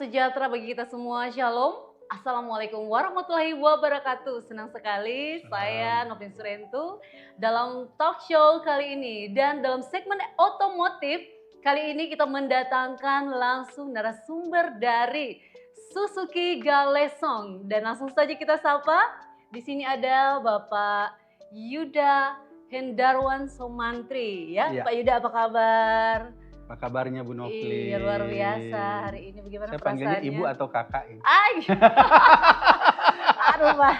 sejahtera bagi kita semua. Shalom. Assalamualaikum warahmatullahi wabarakatuh. Senang sekali saya Novin Surentu dalam talk show kali ini. Dan dalam segmen otomotif kali ini kita mendatangkan langsung narasumber dari Suzuki Galesong. Dan langsung saja kita sapa. Di sini ada Bapak Yuda Hendarwan Somantri. Ya. Pak Yuda, apa kabar? Apa kabarnya Bu Novli? Iya, luar biasa hari ini. Bagaimana saya panggilnya perasaannya? Ibu atau Kakak ya? Ay. Aduh Pak.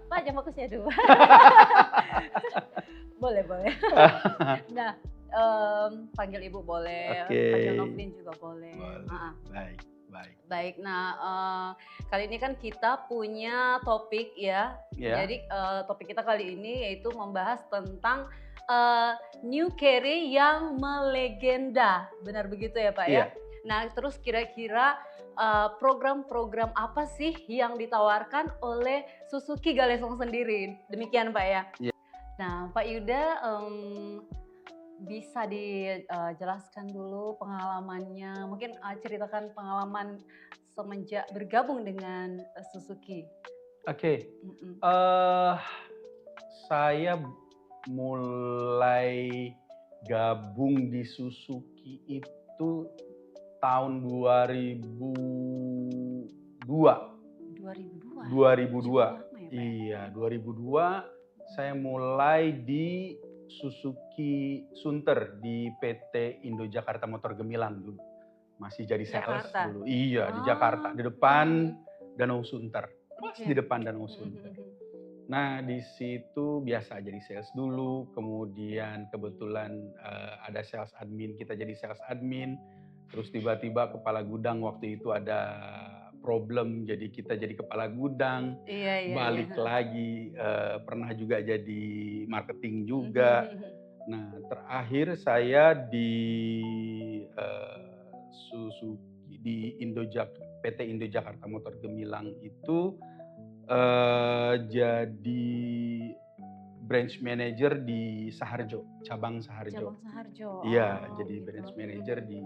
Pak jangan fokus ya dulu. Boleh. Nah, panggil Ibu boleh, panggil Novlin juga boleh. Baik. Nah, kali ini kan kita punya topik ya. Jadi topik kita kali ini yaitu membahas tentang New Carry yang melegenda, benar begitu ya Pak ya? Nah terus kira-kira program-program apa sih yang ditawarkan oleh Suzuki Galesong sendiri, demikian Pak ya? Nah Pak Yuda bisa dijelaskan dulu pengalamannya, mungkin ceritakan pengalaman semenjak bergabung dengan Suzuki. Saya mulai gabung di Suzuki itu tahun 2002. 2002? Iya, 2002 saya mulai di Suzuki Sunter di PT Indo Jakarta Motor Gemilang dulu. Masih jadi sales dulu. Iya, di Jakarta, di depan Danau Sunter. Di depan Danau Sunter. Nah di situ biasa jadi sales dulu, kemudian kebetulan ada sales admin, kita jadi sales admin, terus tiba-tiba kepala gudang waktu itu ada problem, jadi kita jadi kepala gudang, balik lagi, pernah juga jadi marketing juga. Nah terakhir saya di Suzuki di PT Indo Jakarta Motor Gemilang itu jadi branch manager di Saharjo, cabang Saharjo. Iya, jadi branch manager di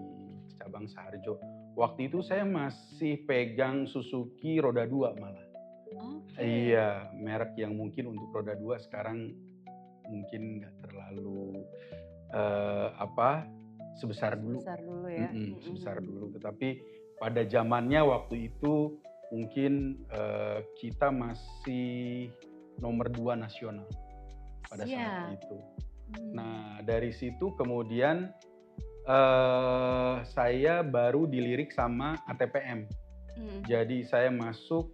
cabang Saharjo. Waktu itu saya masih pegang Suzuki roda 2 malah. Iya, merek yang mungkin untuk roda 2 sekarang mungkin nggak terlalu sebesar dulu. Sebesar dulu. Tetapi pada zamannya waktu itu mungkin kita masih nomor 2 nasional pada saat itu. Nah dari situ kemudian saya baru dilirik sama ATPM. Jadi saya masuk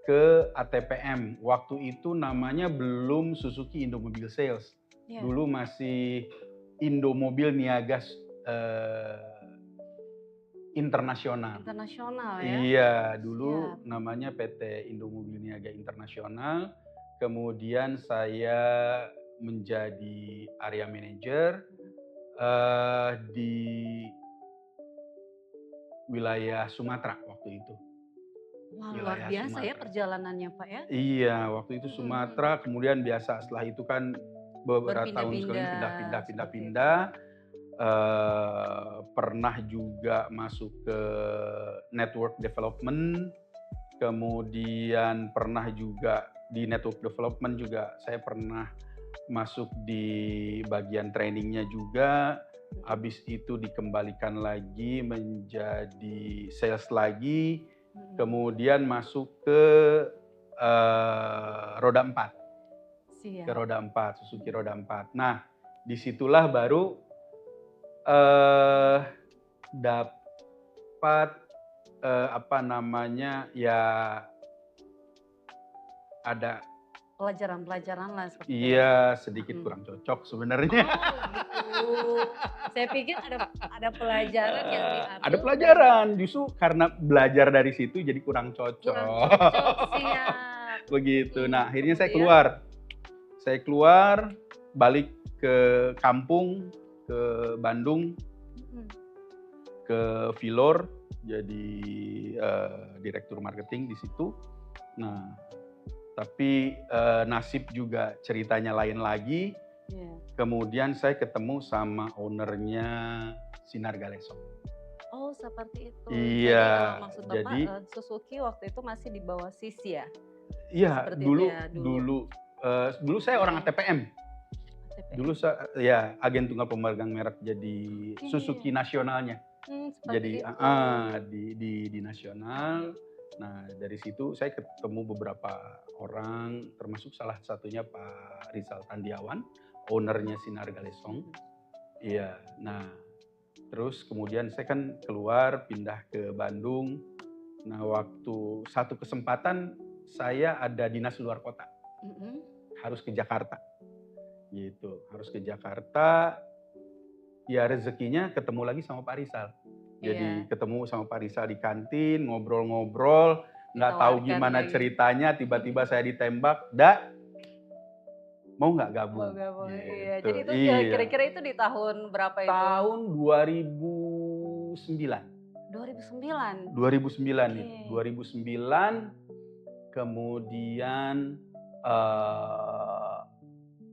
ke ATPM. Waktu itu namanya belum Suzuki Indomobil Sales. Dulu masih Indomobil Niaga Internasional ya? Iya, dulu namanya PT Indomobil Niaga Internasional. Kemudian saya menjadi area manager di wilayah Sumatera waktu itu. Wah, luar biasa ya perjalanannya Pak ya? Iya, waktu itu Sumatera, kemudian biasa setelah itu kan beberapa tahun sekali pindah-pindah. Pernah juga masuk ke network development, kemudian pernah juga di network development juga saya pernah masuk di bagian trainingnya juga. Habis itu dikembalikan lagi menjadi sales lagi, kemudian masuk ke roda 4. Ke roda 4, Suzuki roda 4. Nah disitulah baru dapat ada pelajaran lah seperti itu. Iya, sedikit kurang cocok sebenarnya. Saya pikir ada pelajaran yang diambil. Ada pelajaran, justru karena belajar dari situ jadi kurang cocok. Siap. Begitu. Nah, akhirnya saya keluar, balik ke kampung, ke Bandung, ke Vilor, jadi direktur marketing di situ. Nah, tapi nasib juga ceritanya lain lagi. Kemudian saya ketemu sama ownernya Sinar Galesong. Oh, seperti itu. Jadi, Iya, maksud Bapak, jadi Suzuki waktu itu masih di bawah Sisi ya? iya Seperti itu dulu ya dulu? dulu, dulu saya orang Mhm, ATPM. Dulu ATPM. ya agen tunggal pemegang merek jadi Oke. Suzuki nasionalnya. Seperti Jadi itu. di nasional. Nah, dari situ saya ketemu beberapa orang, termasuk salah satunya Pak Rizal Tandiawan, owner-nya Sinar Galesong. Mhm. Iya, nah terus kemudian saya kan keluar pindah ke Bandung. Nah, waktu satu kesempatan saya ada dinas luar kota, Mhm. harus ke Jakarta gitu, harus ke Jakarta. Ya rezekinya ketemu lagi sama Pak Rizal. Jadi Iya, ketemu sama Pak Rizal di kantin, ngobrol-ngobrol, nggak tahu ditawarkan gimana lagi. ceritanya, tiba-tiba saya ditembak, "Dak, mau nggak Mau gabung?" gabung, iya. Gitu, Jadi itu iya. kira-kira itu di tahun berapa itu? Tahun 2009. 2009? 2009 Oke. itu, 2009 kemudian, eee,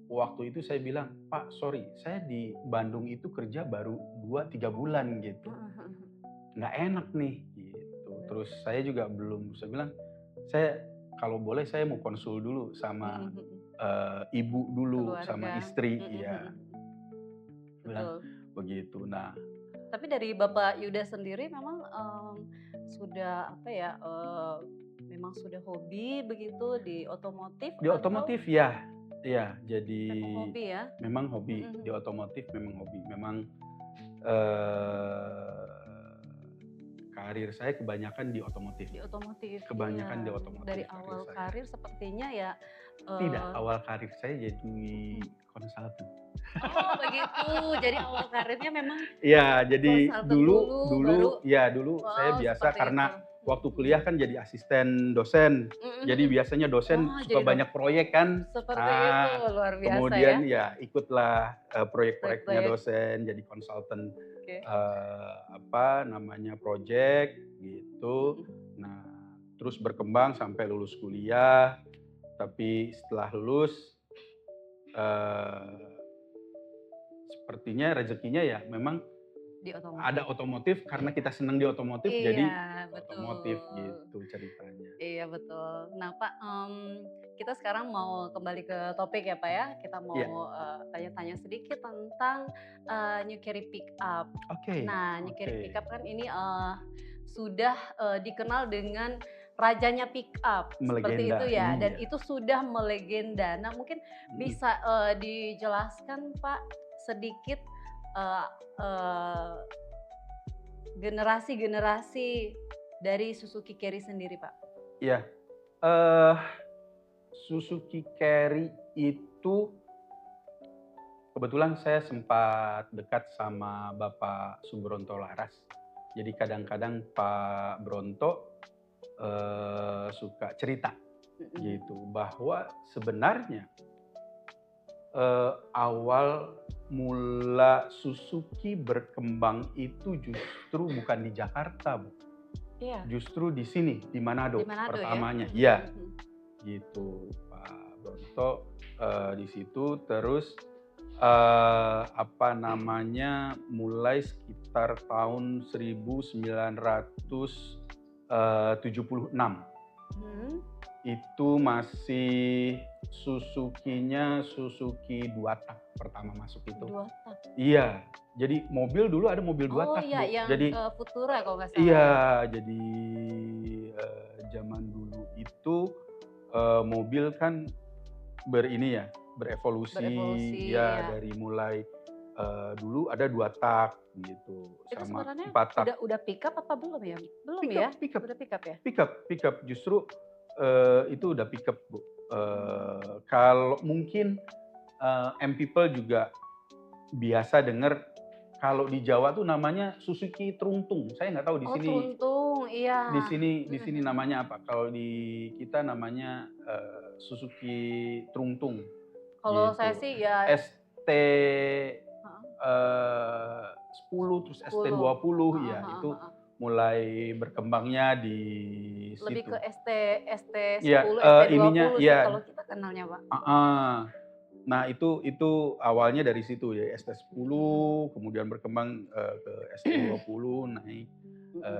waktu itu saya bilang, "Pak, sorry, saya di Bandung itu kerja baru 2 3 bulan," gitu. Heeh heeh heeh. Nggak enak nih, gitu. Terus saya juga belum, saya bilang, "Saya kalau boleh saya mau konsul dulu Mhm sama, mhm. ibu dulu, sama Keluarga. istri," Mhm mhm iya, mhm. bilang Betul. begitu. Nah, Tapi dari Bapak Yuda sendiri memang, sudah apa ya, memang sudah hobi begitu di otomotif di atau otomotif ya, iya, jadi memang hobi ya? memang Mhm hobi, di mhm. otomotif memang hobi. Memang, eee, karir saya kebanyakan di otomotif, Di otomotif, kebanyakan di iya. Dari otomotif karir awal saya. karir sepertinya ya, Tidak, eee awal karir saya jadi mhm. konsultan. Oh begitu, jadi awal karirnya memang Iya, jadi konsultan dulu dulu baru dulu ya dulu saya wow biasa seperti itu. karena Mhm waktu mhm. kuliah kan jadi asisten dosen. Mhm Jadi mhm. biasanya dosen Wah suka jadi banyak proyek kan. seperti itu, Nah, luar biasa ya, kemudian ya ikutlah, proyek-proyeknya proyek-proyek, dosen, jadi konsultan, oke. apa namanya, projek gitu. Mhm. Nah, terus berkembang sampai lulus kuliah, tapi setelah lulus, eee, sepertinya rezekinya ya memang Di ada otomotif. otomotif karena kita senang di otomotif, Iya, jadi otomotif betul. gitu ceritanya. Iya, betul. Nah, Pak, kita sekarang mau kembali ke topik ya, Pak, ya. Kita Iya, mau, tanya-tanya sedikit tentang, New Carry Pickup. oke Nah, New Carry oke. Pickup kan ini, sudah, dikenal dengan rajanya pickup, seperti itu Melegenda, ya, dan iya. itu sudah melegenda. Nah, mungkin Mhm, bisa, dijelaskan, Pak, sedikit, eee eee generasi-generasi dari Suzuki Carry sendiri, Pak. iya, eee, Suzuki Carry itu kebetulan saya sempat dekat sama Bapak Subronto Laras. Jadi kadang-kadang Pak Bronto, suka cerita Mhm. gitu, bahwa sebenarnya, awal mula Suzuki berkembang itu justru bukan di Jakarta, Bu. Iya, Justru di sini, di di Manado Manado ya? pertamanya. Mhm Iya, mhm mhm. gitu. Pak Bronto, di situ terus, apa namanya, mulai sekitar tahun 1976. Mhm. Itu masih Suzuki-nya Suzuki 2 tak pertama masuk itu. 2 tak. Iya, jadi mobil dulu ada mobil 2 Oh tak, iya Bu. yang, Jadi Futura kalau nggak salah ya? iya, jadi, zaman dulu itu, mobil kan berini ya, berevolusi, Berevolusi, ya iya. dari mulai, dulu ada 2 tak gitu, Itu sama sebenarnya 4 tak. udah pickup apa belum ya? Belum ya? Pickup pickup Udah pickup ya? pickup, justru, itu udah pickup, Bu. Mmm. Kalau mungkin, M people juga biasa denger kalau di Jawa tuh namanya Suzuki Truntung, saya nggak tahu Oh Truntung, iya. di Mhm sini mhm. namanya apa, kalau di kita namanya, Suzuki Truntung Kalau saya gitu. sih ya ST, heeh, 10 terus 10. ST20 Heeh ya, heeh itu heeh. mulai berkembangnya di Lebih ke situ. ST Iya, 10, st ininya 20 sih iya, kalau kita kenalnya, Pak. heeh. Nah itu awalnya dari situ ya, Mhm. ST10 kemudian berkembang, ke ST20 naik.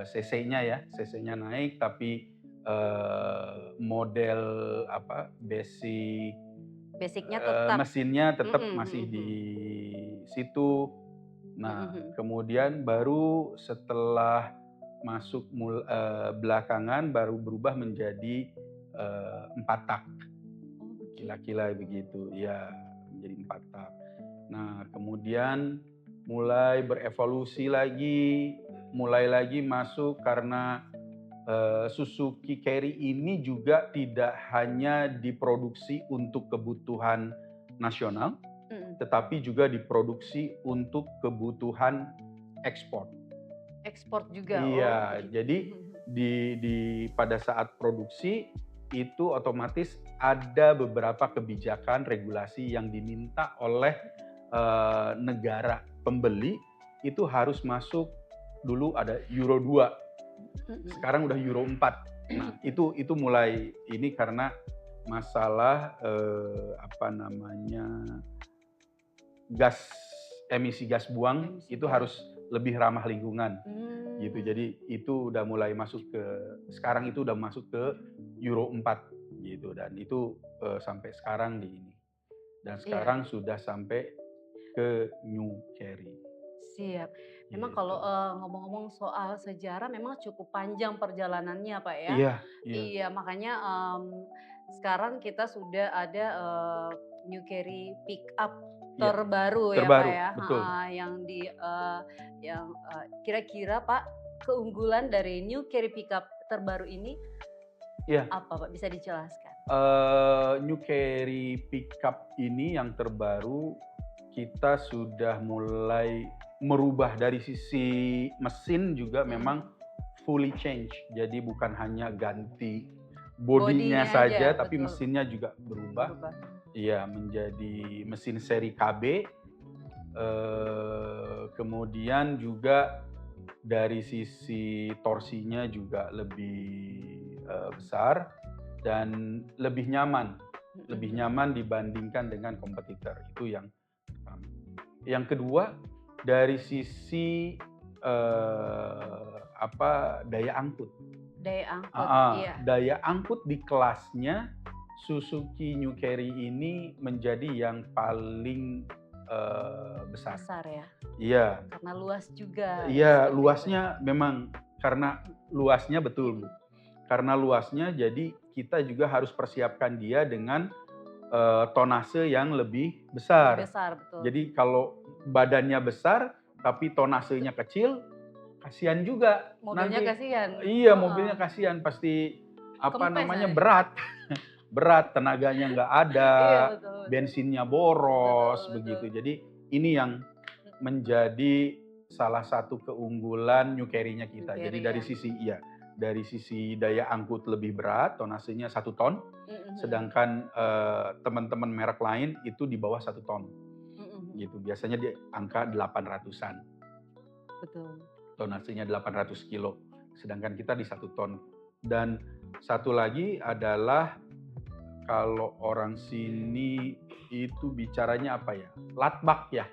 cc-nya ya, cc-nya naik, tapi model Basicnya tetap. mesinnya tetap Mhm, masih mhm, di mhm. situ. Mhm, Nah, mhm. kemudian baru setelah belakangan baru berubah menjadi 4 tak, Oh begitu. kila-kila begitu, ya menjadi 4 tak. Nah, kemudian mulai berevolusi lagi, mulai lagi masuk karena Suzuki Carry ini juga tidak hanya diproduksi untuk kebutuhan nasional, Mhm. tetapi juga diproduksi untuk kebutuhan ekspor. Ekspor juga, oh Iya, begitu. jadi pada saat produksi itu otomatis ada beberapa kebijakan regulasi yang diminta oleh negara pembeli, itu harus masuk. Dulu ada Euro 2, Mhm. sekarang udah Euro 4. Nah, itu mulai ini karena masalah emisi gas buang Emisi itu gas. harus lebih ramah lingkungan gitu. Mmm. Jadi itu udah mulai masuk ke sekarang, itu udah masuk ke Euro 4 gitu, dan itu sampai sekarang di ini. Dan Iya, sekarang sudah sampai ke New Carry siap. Memang kalau, gitu. ngomong-ngomong soal sejarah memang cukup panjang perjalanannya, Pak, ya. Iya, iya, Iya, makanya, sekarang kita sudah ada, New Carry Pickup iya, terbaru ya, Pak, terbaru, ya, betul. heeh, kira-kira, Pak, keunggulan dari New Carry Pickup terbaru ini Iya, apa, Pak? Bisa dijelaskan? New Carry Pickup ini yang terbaru, kita sudah mulai merubah dari sisi mesin juga, memang Mhm. fully change. Jadi bukan hanya ganti bodinya Bodinya aja, saja, tapi betul, mesinnya juga berubah. berubah. Iya, menjadi mesin seri KB. Kemudian juga dari sisi torsinya juga lebih besar dan Mhm, lebih mhm. nyaman dibandingkan dengan kompetitor. Itu yang pertama. Yang kedua, dari sisi daya angkut. Daya angkut, iya, Daya angkut di kelasnya Suzuki New Carry ini menjadi yang paling besar. besar ya, Iya, karena luas juga, iya, seperti itu ya? luasnya memang karena luasnya, betul, Bu. Mhm, Karena luasnya, jadi kita juga harus persiapkan dia dengan tonase yang lebih lebih besar. besar, betul. Jadi kalau badannya besar tapi tonasenya kecil, kasihan juga Mobilnya nanti. kasihan, Iya, heeh, mobilnya kasihan, pasti kempes nanti. berat. Berat, tenaganya nggak ada, Iya, betul, betul. bensinnya Betul, boros betul. begitu. Jadi ini yang menjadi salah satu keunggulan New Carry-nya New kita. Jadi Carry dari ya? sisi, iya, dari sisi daya angkut lebih berat, tonasenya 1 ton, Mhm, mhm. sedangkan teman-teman merek lain itu di bawah 1 ton Mhm, mhm. gitu. Biasanya di angka 800-an, Betul. tonasenya 800 kilo, sedangkan kita di 1 ton. Dan satu lagi adalah, kalau orang sini itu bicaranya apa ya? Lat bak ya.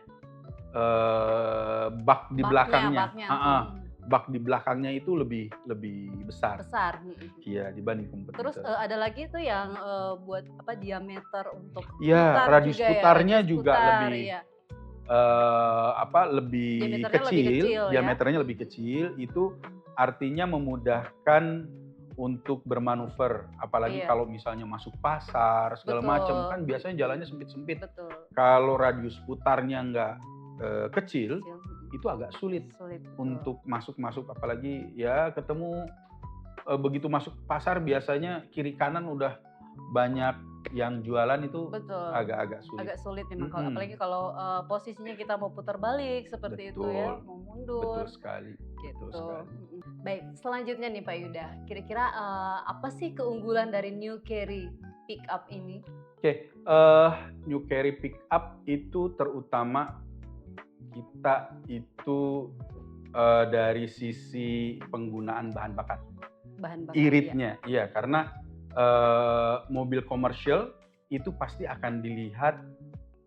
Bak di Baknya belakangnya, baknya, heeh, mhm, bak di belakangnya itu lebih lebih besar, besar, mhm, mhm. iya, dibanding Terus, kompetitor. ada lagi tuh yang, buat apa, diameter untuk Iya, putar radius juga ya, putarnya radius juga putar, lebih iya. lebih Diameternya lebih kecil, kecil ya? diameternya lebih Mhm, kecil. Itu artinya memudahkan untuk bermanuver, apalagi iya, kalau misalnya masuk pasar segala macam, betul, kan biasanya jalannya sempit-sempit. betul, Kalau radius putarnya nggak kecil, kecil, mhm, itu agak sulit sulit, betul. untuk masuk-masuk, apalagi ya ketemu begitu masuk pasar biasanya kiri kanan udah banyak yang jualan, itu Betul, agak-agak sulit. agak sulit memang kalau Mhm, apalagi kalau, posisinya kita mau putar balik seperti itu ya, betul, mau betul mundur, sekali, betul gitu, sekali. mhm. Baik, selanjutnya nih Pak Yuda, kira-kira, apa sih keunggulan dari New Carry Pickup ini? Oke, New Carry Pickup itu terutama kita itu dari sisi penggunaan bahan bakar. Bahan bakar, iya, Iritnya, iya, karena mobil komersial itu pasti akan dilihat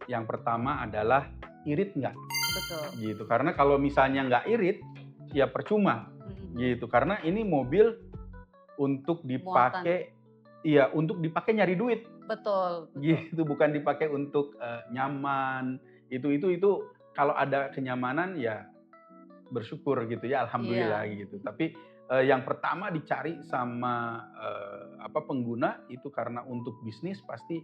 yang pertama adalah irit nggak, betul, gitu. Karena kalau misalnya nggak irit, ya percuma. mhm, gitu. Karena ini mobil untuk dipakai, iya, untuk dipakai nyari duit. Betul. Gitu, bukan dipakai untuk nyaman. Itu kalau ada kenyamanan ya bersyukur gitu ya, alhamdulillah gitu. Tapi yang pertama dicari sama pengguna itu karena untuk bisnis pasti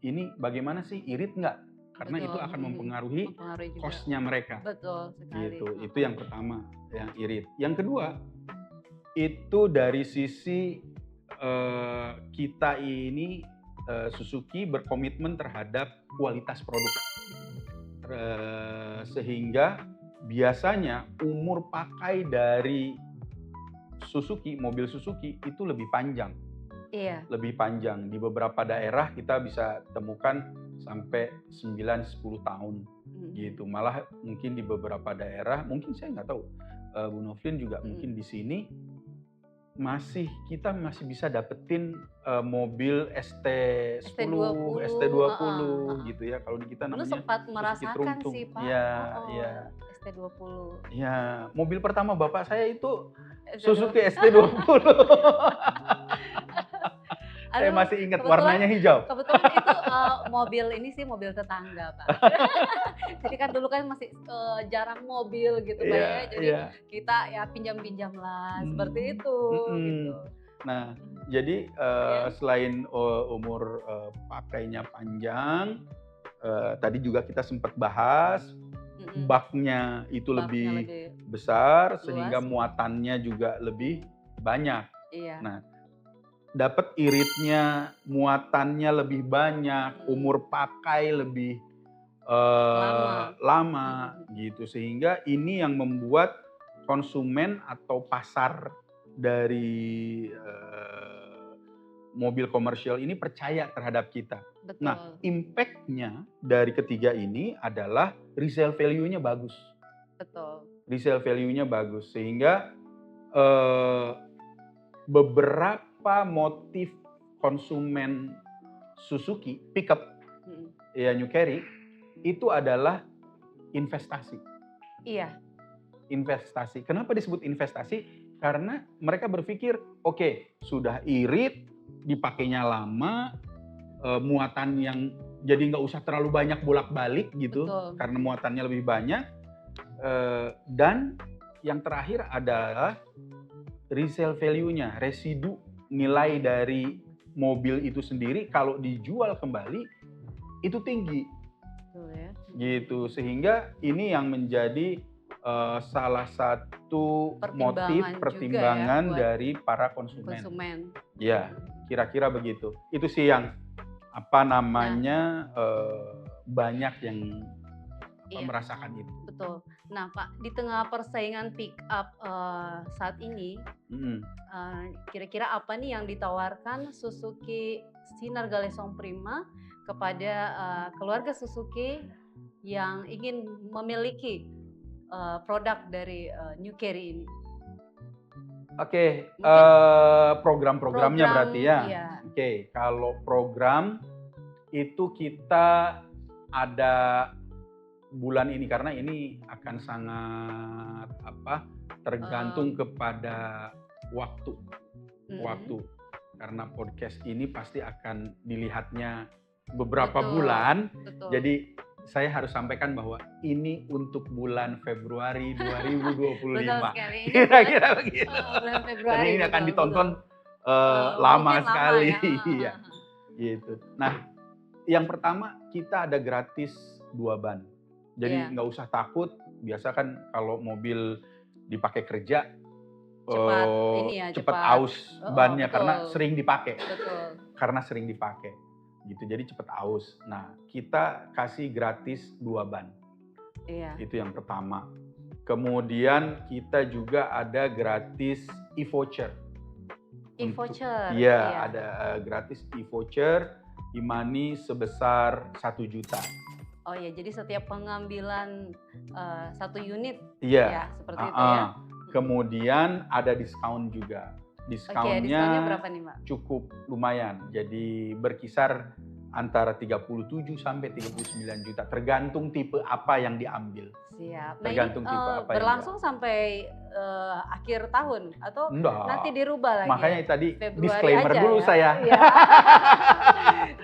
ini bagaimana sih, irit nggak? Karena itu akan mempengaruhi cost-nya mereka. Betul sekali. Gitu. Itu yang pertama, yang irit. Yang kedua, itu dari sisi kita ini Suzuki berkomitmen terhadap kualitas produk. Sehingga biasanya umur pakai dari Suzuki, mobil Suzuki itu lebih panjang. Iya. Lebih panjang. Di beberapa daerah kita bisa temukan sampai 9-10 tahun gitu. Malah mungkin di beberapa daerah, mungkin saya nggak tahu, Bu Novlin juga mungkin di sini kita masih bisa dapetin mobil ST10, ST20 gitu ya. Kalau di kita namanya sempat merasakan sih, Pak. Iya. ST20. Ya, mobil pertama bapak saya itu Suzuki ST20. Saya masih ingat warnanya hijau. Kebetulan itu mobil ini sih mobil tetangga, Pak. Jadi kan dulu kan masih jarang mobil gitu, Pak ya. Jadi kita ya pinjam-pinjam lah, seperti itu. Gitu. Nah, jadi selain umur pakainya panjang, tadi juga kita sempat bahas, baknya itu lebih besar, sehingga muatannya juga lebih banyak. Iya. Nah, dapat iritnya, muatannya lebih banyak, umur pakai lebih lama gitu, sehingga ini yang membuat konsumen atau pasar dari mobil komersial ini percaya terhadap kita. Betul. Nah, impact-nya dari ketiga ini adalah resale value-nya bagus. Betul. Resale value-nya bagus, sehingga beberapa motif konsumen Suzuki pickup ya New Carry itu adalah investasi. Iya. Investasi. Kenapa disebut investasi? Karena mereka berpikir, oke, sudah irit, dipakainya lama, muatan yang jadi nggak usah terlalu banyak bolak-balik gitu. Betul. Karena muatannya lebih banyak. Dan yang terakhir adalah resale value-nya, residu nilai dari mobil itu sendiri kalau dijual kembali itu tinggi. Betul ya. Gitu, sehingga ini yang menjadi salah satu pertimbangan ya, dari para konsumen. Ya, kira-kira begitu. Itu sih yang banyak yang merasakan itu. Betul. Nah, Pak, di tengah persaingan pick up saat ini, kira-kira apa nih yang ditawarkan Suzuki Sinar Galesong Prima kepada keluarga Suzuki yang ingin memiliki produk dari New Carry ini? Oke, program-programnya berarti ya. Iya. Oke, kalau program itu kita ada bulan ini, karena ini akan sangat tergantung kepada waktu. Karena podcast ini pasti akan dilihatnya beberapa bulan. Betul. Jadi saya harus sampaikan bahwa ini untuk bulan Februari 2025. Betul sekali. Kira-kira begitu. Bulan Februari. Karena ini akan ditonton lama sekali. Ya. Gitu. Nah, yang pertama kita ada gratis 2 ban. Jadi nggak usah takut. Biasa kan kalau mobil dipakai kerja cepat aus bannya karena sering dipakai. Betul. Karena sering dipakai. Gitu, jadi cepat aus. Nah, kita kasih gratis 2 ban. Iya. Itu yang pertama. Kemudian kita juga ada gratis e-voucher. E-voucher? Iya, ada gratis e-voucher e-money sebesar 1 juta. Oh ya, jadi setiap pengambilan 1 unit ya seperti itu ya. Kemudian ada diskon juga. Diskonnya berapa nih, Mbak? Cukup lumayan. Jadi berkisar antara 37 sampai 39 juta tergantung tipe apa yang diambil. Siap. Tergantung tipe apa berlangsung sampai akhir tahun atau Enggak. nanti dirubah lagi? Makanya ya? tadi Februari disclaimer aja dulu ya? saya. Iya.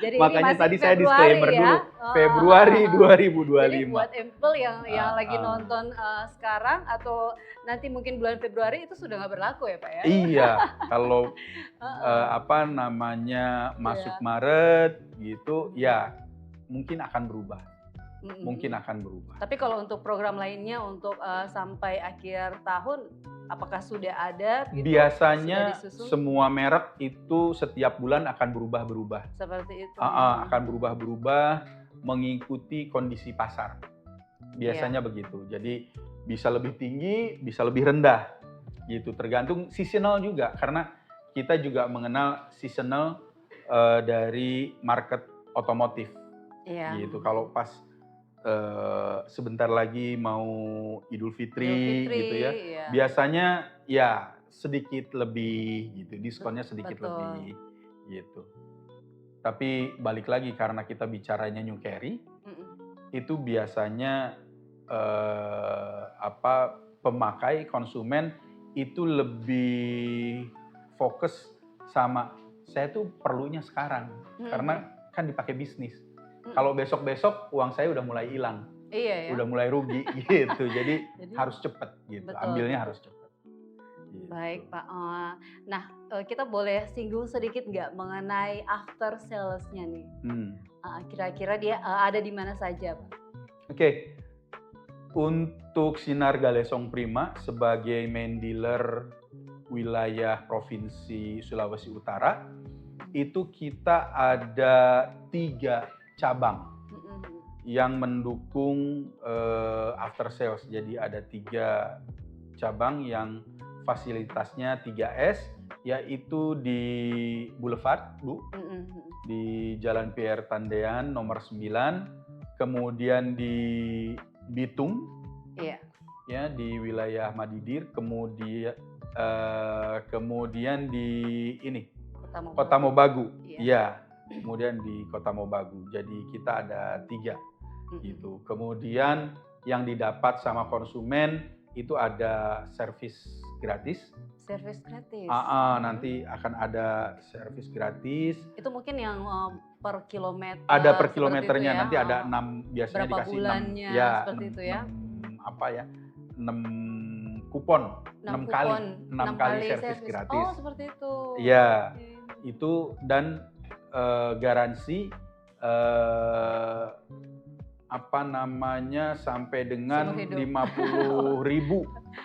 Jadi ini Makanya masih tadi saya Februari disclaimer ya? dulu. Oh, Februari Jadi 2025. buat Empel yang lagi Ah. nonton sekarang atau nanti mungkin bulan Februari itu sudah nggak berlaku ya Pak ya? Iya, kalau Heeh. apa namanya masuk Iya. Maret gitu, ya mungkin akan berubah. Mm-mm. Mungkin akan berubah. Tapi kalau untuk program lainnya untuk sampai akhir tahun, apakah sudah ada? Gitu? Biasanya Sudah disusun? semua merek itu setiap bulan akan berubah-berubah. Seperti itu. Akan berubah-berubah mengikuti kondisi pasar. Biasanya begitu. Jadi bisa lebih tinggi, bisa lebih rendah. Gitu. Tergantung seasonal juga karena kita juga mengenal seasonal dari market otomotif. Iya. Gitu. Kalau pas sebentar lagi mau Idul Fitri gitu ya. Iya. Biasanya ya sedikit lebih gitu, diskonnya sedikit Betul. lebih gitu. Tapi balik lagi karena kita bicaranya new carry, itu biasanya pemakai konsumen itu lebih fokus sama saya tuh perlunya sekarang karena kan dipakai bisnis. Kalau besok-besok uang saya udah mulai hilang, Iya, ya? udah mulai rugi gitu. Jadi harus cepet gitu, Betul, ambilnya harus cepet. Gitu. Baik Pak. Nah kita boleh singgung sedikit nggak mengenai after sales-nya nih? Kira-kira dia ada di mana saja Pak? Oke. Untuk Sinar Galesong Prima sebagai main dealer wilayah Provinsi Sulawesi Utara, itu kita ada 3 cabang yang mendukung after sales. Jadi ada 3 cabang yang fasilitasnya 3S, yaitu di Boulevard, Bu, di Jalan PR Tandean nomor 9, kemudian di Bitung, ya di wilayah Madidir, kemudian di ini Kota Mobagu, ya. Kemudian di Kota Mobagu. Jadi kita ada 3 gitu. Kemudian yang didapat sama konsumen itu ada servis gratis. Servis gratis. Nanti akan ada servis gratis. Itu mungkin yang per kilometer. Ada per kilometernya, ya? Nanti ada 6, biasanya berapa dikasih bulannya, 6, ya, seperti 6, itu ya? 6 kupon, 6 kali servis gratis. Oh, seperti itu. Iya, itu dan garansi sampai dengan 50.000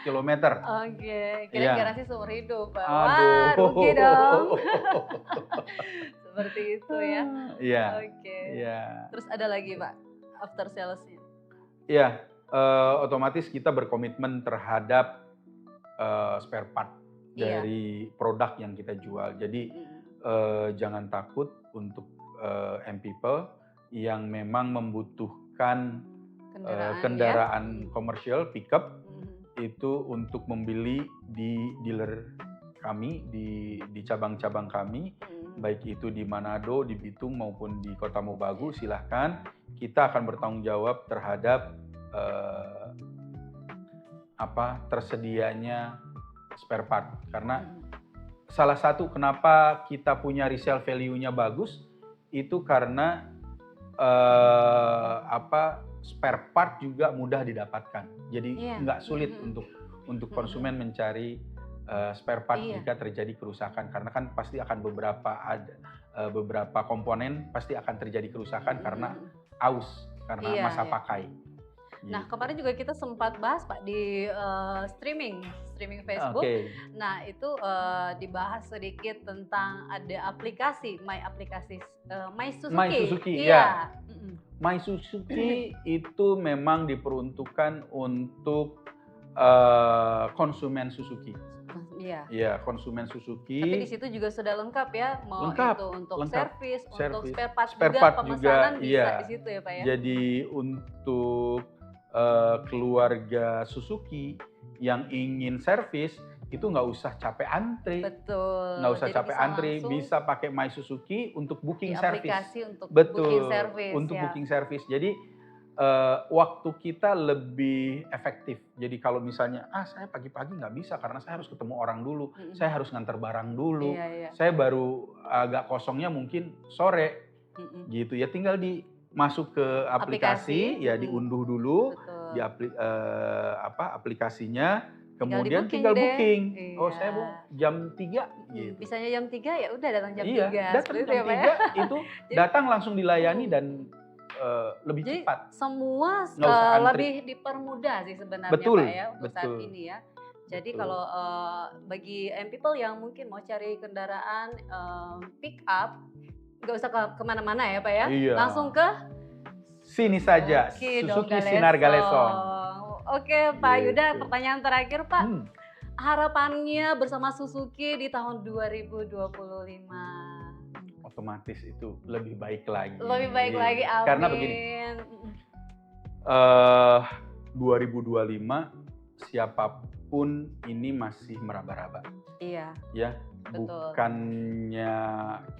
kilometer. Oke, kira garansi seumur hidup, Pak. Wah, rugi dong. Seperti itu ya. Iya. Oke. Iya. Terus ada lagi, Pak, after sales-nya? Iya, otomatis kita berkomitmen terhadap spare part dari produk yang kita jual. Jadi jangan takut untuk M-People yang memang membutuhkan kendaraan komersial pickup itu untuk membeli di dealer kami, di cabang-cabang kami, baik itu di Manado, di Bitung maupun di Kota Mobagu, silahkan. Kita akan bertanggung jawab terhadap tersedianya spare part. Karena salah satu kenapa kita punya resale value-nya bagus itu karena spare part juga mudah didapatkan. Jadi nggak sulit untuk konsumen mencari spare part jika terjadi kerusakan, karena kan pasti akan beberapa komponen pasti akan terjadi kerusakan karena aus, karena masa pakai. Nah, kemarin juga kita sempat bahas Pak di streaming Facebook. Nah, itu dibahas sedikit tentang ada aplikasi My Suzuki. My Suzuki, ya. My Suzuki itu memang diperuntukkan untuk konsumen Suzuki. Iya, konsumen Suzuki. Tapi di situ juga sudah lengkap ya, mau lengkap, itu untuk lengkap. servis, untuk spare part part pemesanan juga, bisa di situ ya Pak ya. Jadi untuk keluarga Suzuki yang ingin servis itu nggak usah capek antri. Betul. Nggak usah capek antri, bisa pakai My Suzuki untuk booking service. Aplikasi untuk Betul, booking service. untuk booking service. Jadi waktu kita lebih efektif. Jadi kalau misalnya, saya pagi-pagi nggak bisa karena saya harus ketemu orang dulu, saya harus ngantar barang dulu, saya baru agak kosongnya mungkin sore, gitu ya. Tinggal masuk ke aplikasi, ya diunduh dulu, di aplikasinya, kemudian tinggal booking. Oh saya mau jam 3 gitu. Bisanya jam 3 ya udah datang jam 3. Iya, datang jam 3 itu datang langsung dilayani dan lebih jadi cepat. Semua lebih dipermudah sih sebenarnya betul, Pak ya untuk saat ini ya. Jadi kalau bagi people yang mungkin mau cari kendaraan pick up, nggak usah kemana-mana ya Pak ya, langsung ke sini saja, Suzuki Sinar Galesong. Oke Pak Yuda, pertanyaan terakhir Pak, harapannya bersama Suzuki di tahun 2025? Otomatis itu lebih baik lagi. Lebih baik lagi, amin. Karena begini, 2025 siapapun ini masih meraba-raba. Iya. Ya, betul. Bukannya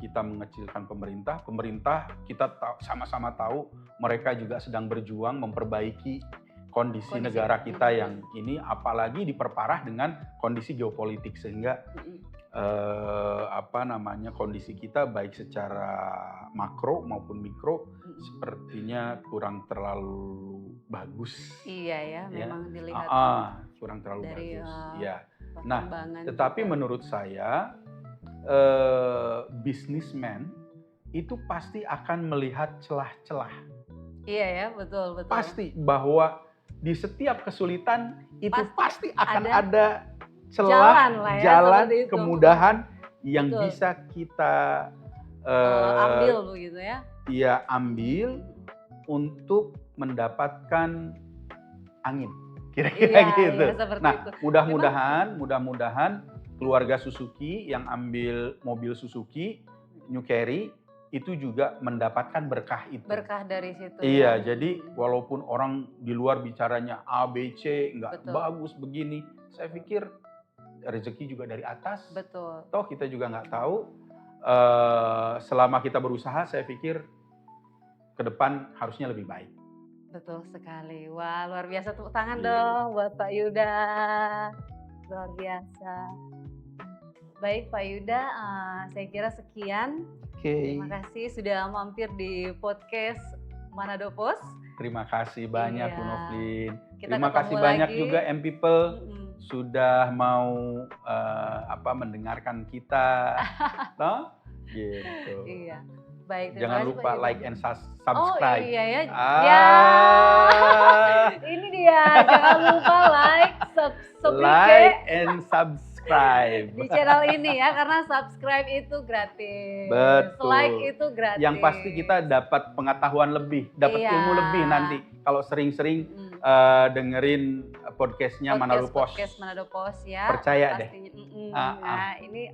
kita mengecilkan pemerintah. Pemerintah kita sama-sama tahu mereka juga sedang berjuang memperbaiki kondisi negara kita yang ini, apalagi diperparah dengan kondisi geopolitik sehingga kondisi kita baik secara makro maupun mikro sepertinya kurang terlalu bagus. Iya ya, memang dilihat kurang terlalu dari, bagus. Ya. Nah, tetapi juga menurut saya bisnismen itu pasti akan melihat celah-celah. Iya ya, betul. Pasti bahwa di setiap kesulitan itu pasti akan ada celah, jalan, kemudahan yang bisa kita ambil begitu ya. Iya, ambil untuk mendapatkan angin. Kira-kira gitu. Nah, mudah-mudahan keluarga Suzuki yang ambil mobil Suzuki New Carry itu juga mendapatkan berkah itu. Berkah dari situ. Iya, jadi walaupun orang di luar bicaranya A, B, C, nggak bagus begini, saya pikir rezeki juga dari atas. Betul. Toh kita juga nggak tahu. Selama kita berusaha, saya pikir ke depan harusnya lebih baik. Betul sekali. Wah, luar biasa, tepuk tangan dong buat Pak Yuda. Luar biasa. Baik Pak Yuda, saya kira sekian. Terima kasih sudah mampir di podcast Manado Post. Terima kasih banyak Bu Novlin. Terima kasih banyak juga M-People sudah mau mendengarkan kita. Toh? Gitu. Iya. Baik, jangan lupa like and subscribe. Oh iya ya. Ini dia, jangan lupa like and subscribe di channel ini ya, karena subscribe itu gratis. Betul. Like itu gratis. Yang pasti kita dapat pengetahuan lebih, dapat ilmu lebih nanti kalau sering-sering dengerin podcastnya Manado Post. Podcast Manado Post ya. Percaya deh. Nah ini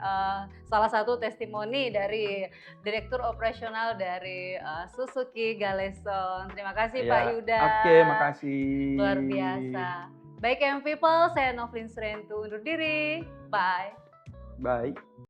salah satu testimoni dari Direktur Operasional dari Suzuki Galesong. Terima kasih Pak Yuda. Oke, makasih. Luar biasa. Baik M-People, saya Novlin Surentu undur diri. Bye. Bye.